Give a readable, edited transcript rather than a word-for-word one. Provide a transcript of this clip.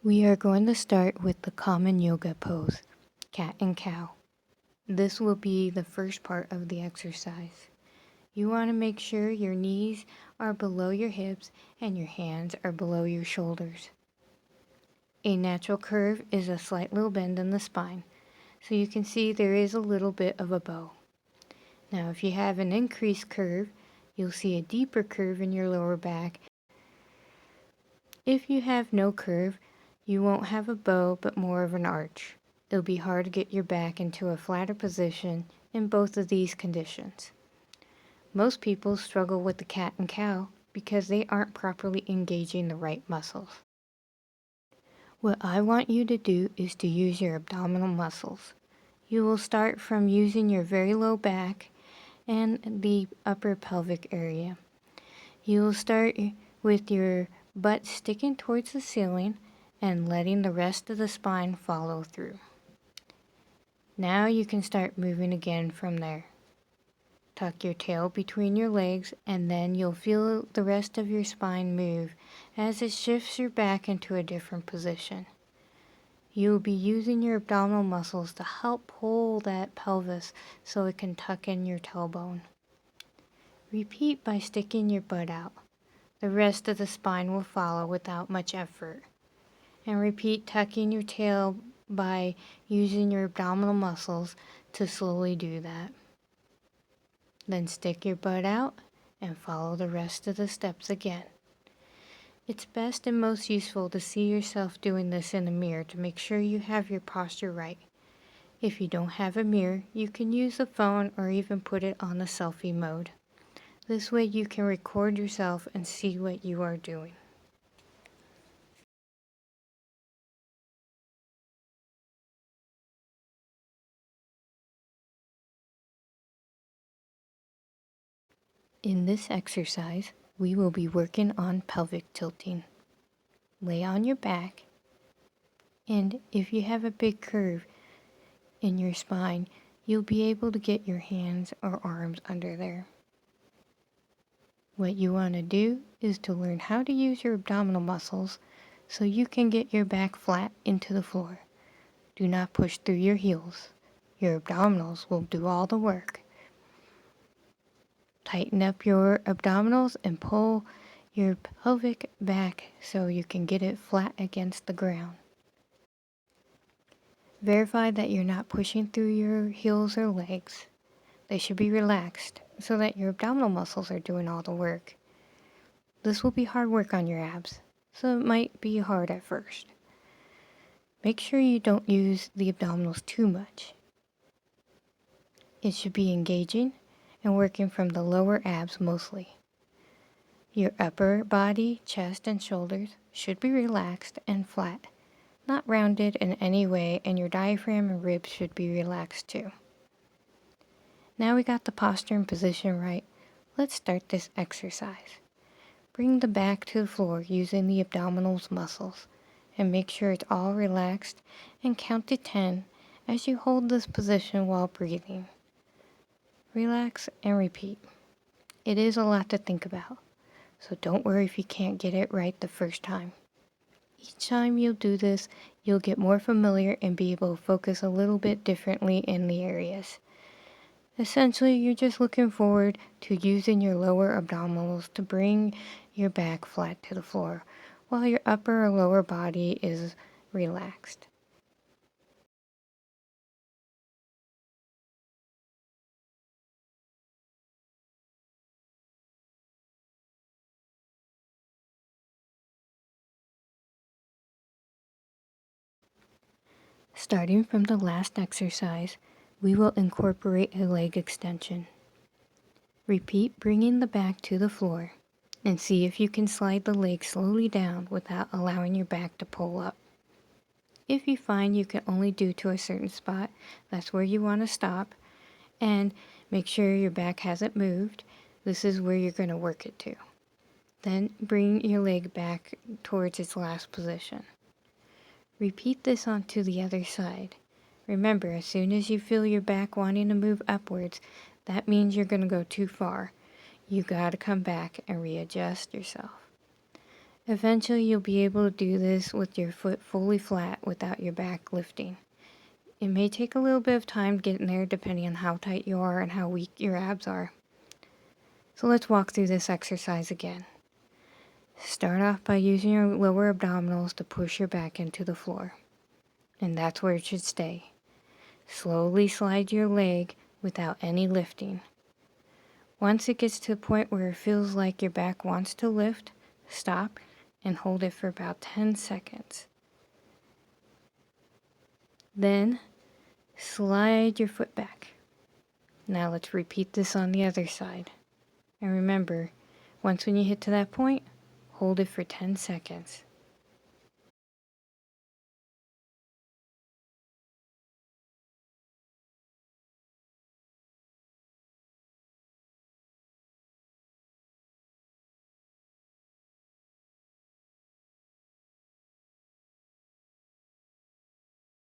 We are going to start with the common yoga pose, cat and cow. This will be the first part of the exercise. You want to make sure your knees are below your hips and your hands are below your shoulders. A natural curve is a slight little bend in the spine, so you can see there is a little bit of a bow. Now if you have an increased curve, you'll see a deeper curve in your lower back. If you have no curve, you won't have a bow but more of an arch. It'll be hard to get your back into a flatter position in both of these conditions. Most people struggle with the cat and cow because they aren't properly engaging the right muscles. What I want you to do is to use your abdominal muscles. You will start from using your very low back and the upper pelvic area. You will start with your butt sticking towards the ceiling and letting the rest of the spine follow through. Now you can start moving again from there. Tuck your tail between your legs and then you'll feel the rest of your spine move as it shifts your back into a different position. You will be using your abdominal muscles to help pull that pelvis so it can tuck in your tailbone. Repeat by sticking your butt out. The rest of the spine will follow without much effort. And repeat tucking your tail by using your abdominal muscles to slowly do that. Then stick your butt out and follow the rest of the steps again. It's best and most useful to see yourself doing this in a mirror to make sure you have your posture right. If you don't have a mirror, you can use a phone or even put it on the selfie mode. This way you can record yourself and see what you are doing. In this exercise, we will be working on pelvic tilting. Lay on your back, and if you have a big curve in your spine, you'll be able to get your hands or arms under there. What you want to do is to learn how to use your abdominal muscles so you can get your back flat into the floor. Do not push through your heels. Your abdominals will do all the work. Tighten up your abdominals and pull your pelvic back so you can get it flat against the ground. Verify that you're not pushing through your heels or legs. They should be relaxed so that your abdominal muscles are doing all the work. This will be hard work on your abs, so it might be hard at first. Make sure you don't use the abdominals too much. It should be engaging and working from the lower abs mostly. Your upper body, chest, and shoulders should be relaxed and flat, not rounded in any way, and your diaphragm and ribs should be relaxed too. Now we got the posture and position right, let's start this exercise. Bring the back to the floor using the abdominals muscles and make sure it's all relaxed and count to 10 as you hold this position while breathing. Relax and repeat. It is a lot to think about, so don't worry if you can't get it right the first time. Each time you'll do this, you'll get more familiar and be able to focus a little bit differently in the areas. Essentially, you're just looking forward to using your lower abdominals to bring your back flat to the floor, while your upper or lower body is relaxed. Starting from the last exercise, we will incorporate a leg extension. Repeat bringing the back to the floor and see if you can slide the leg slowly down without allowing your back to pull up. If you find you can only do to a certain spot, that's where you want to stop, and make sure your back hasn't moved. This is where you're going to work it to. Then bring your leg back towards its last position. Repeat this onto the other side. Remember, as soon as you feel your back wanting to move upwards, that means you're going to go too far. You got to come back and readjust yourself. Eventually, you'll be able to do this with your foot fully flat without your back lifting. It may take a little bit of time getting there depending on how tight you are and how weak your abs are. So let's walk through this exercise again. Start off by using your lower abdominals to push your back into the floor. And that's where it should stay. Slowly slide your leg without any lifting. Once it gets to the point where it feels like your back wants to lift, stop and hold it for about 10 seconds. Then slide your foot back. Now let's repeat this on the other side. And remember, once when you hit to that point, hold it for 10 seconds.